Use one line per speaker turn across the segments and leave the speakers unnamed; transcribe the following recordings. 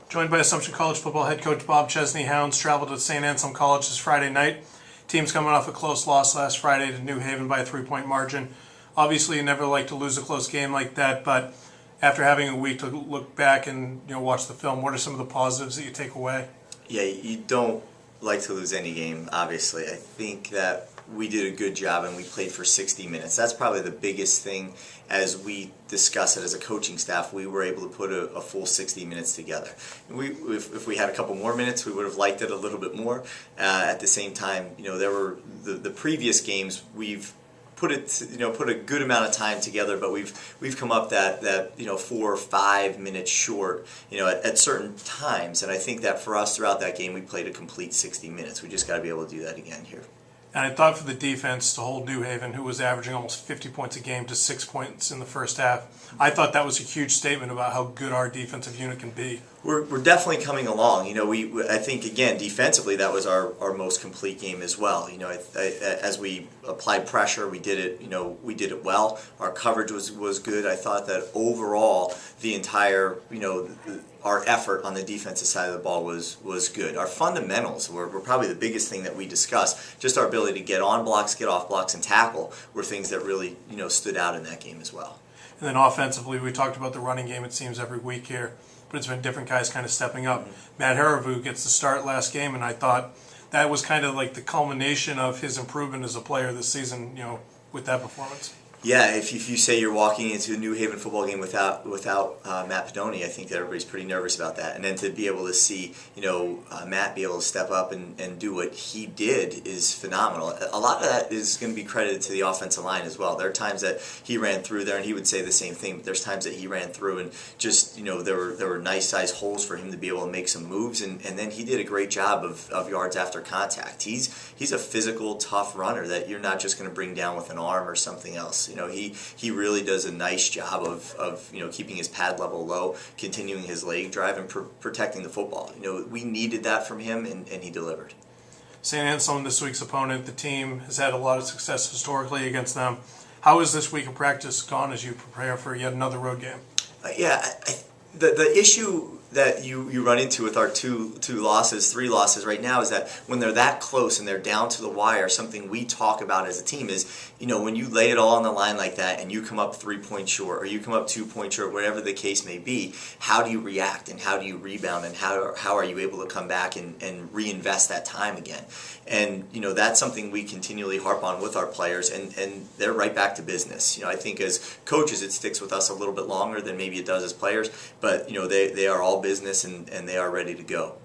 Joined by Assumption College football head coach Bob Chesney. Hounds traveled to St. Anselm College this Friday night. Team's coming off a close loss last Friday to New Haven by a 3-point margin. Obviously, you never like to lose a close game like that, but after having a week to look back and watch the film, what are some of the positives that you take away?
Yeah, you don't like to lose any game, obviously. I think that we did a good job and we played for 60 minutes. That's probably the biggest thing as we discuss it as a coaching staff. We were able to put a full 60 minutes together. If we had a couple more minutes, we would have liked it a little bit more. At the same time, there were the previous games we've put a good amount of time together, but we've come up that 4 or 5 minutes short, at certain times. And I think that for us throughout that game, we played a complete 60 minutes. We just got to be able to do that again here.
And I thought for the defense to hold New Haven, who was averaging almost 50 points a game, to 6 points in the first half, I thought that was a huge statement about how good our defensive unit can be.
We're definitely coming along. I think, again, defensively, that was our most complete game as well. As we applied pressure, we did it well. Our coverage was good. I thought that overall, the entire, our effort on the defensive side of the ball was good. Our fundamentals were probably the biggest thing that we discussed. Just our ability to get on blocks, get off blocks, and tackle were things that really, stood out in that game as well.
And then offensively, we talked about the running game, it seems, every week here, but it's been different guys kind of stepping up. Matt Haravu gets the start last game, and I thought that was kind of like the culmination of his improvement as a player this season, with that performance.
Yeah, if you say you're walking into a New Haven football game without Matt Pedoni, I think that everybody's pretty nervous about that. And then to be able to see, Matt be able to step up and do what he did is phenomenal. A lot of that is going to be credited to the offensive line as well. There are times that he ran through there, and he would say the same thing, but there's times that he ran through and just, there were nice sized holes for him to be able to make some moves, and then he did a great job of yards after contact. He's a physical, tough runner that you're not just going to bring down with an arm or something else. He really does a nice job of keeping his pad level low, continuing his leg drive, and protecting the football. We needed that from him, and he delivered.
St. Anselm, this week's opponent, the team has had a lot of success historically against them. How has this week of practice gone as you prepare for yet another road game?
The issue that you run into with our three losses right now is that when they're that close and they're down to the wire, something we talk about as a team is, when you lay it all on the line like that and you come up 3 points short or you come up 2 points short, whatever the case may be, how do you react and how do you rebound and how are you able to come back and reinvest that time again? And, that's something we continually harp on with our players, and they're right back to business. I think as coaches it sticks with us a little bit longer than maybe it does as players, but, they are all business and they are ready to go.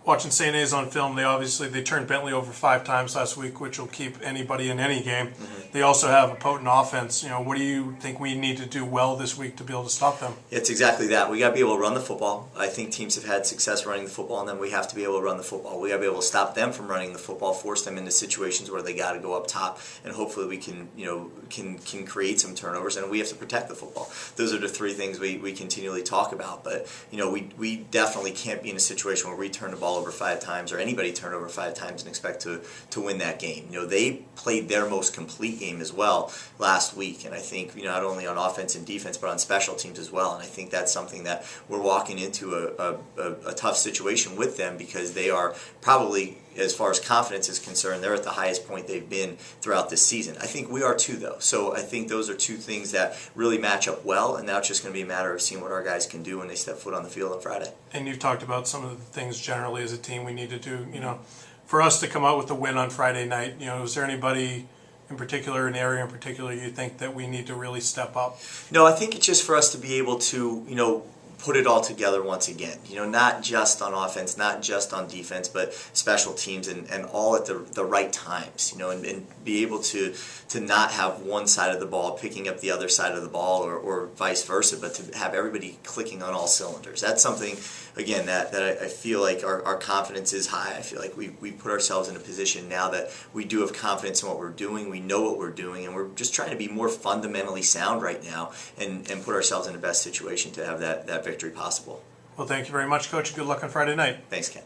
Watching St. A's on film, they turned Bentley over 5 times last week, which will keep anybody in any game. They also have a potent offense. What do you think we need to do well this week to be able to stop them?
It's exactly that. We got to be able to run the football. I think teams have had success running the football, and then we have to be able to run the football. We got to be able to stop them from running the football, force them into situations where they got to go up top, and hopefully we can create some turnovers, and we have to protect the football. Those are the 3 things we continually talk about. But we definitely can't be in a situation where we turn the ball over 5 times, or anybody turn over 5 times, and expect to win that game. They played their most complete game as well last week, and I think not only on offense and defense, but on special teams as well. And I think that's something that we're walking into a tough situation with them, because they are probably, as far as confidence is concerned, they're at the highest point they've been throughout this season. I think we are too, though. So I think those are 2 things that really match up well, and now it's just going to be a matter of seeing what our guys can do when they step foot on the field on Friday.
And you've talked about some of the things generally as a team we need to do. For us to come out with a win on Friday night, is there anybody in particular, an area in particular, you think that we need to really step up?
No, I think it's just for us to be able to, put it all together once again. Not just on offense, not just on defense, but special teams and all at the right times. And be able to not have one side of the ball picking up the other side of the ball or vice versa, but to have everybody clicking on all cylinders. That's something, again, that I feel like our confidence is high. I feel like we put ourselves in a position now that we do have confidence in what we're doing. We know what we're doing, and we're just trying to be more fundamentally sound right now and put ourselves in the best situation to have that victory possible.
Well, thank you very much, Coach. Good luck on Friday night.
Thanks, Ken.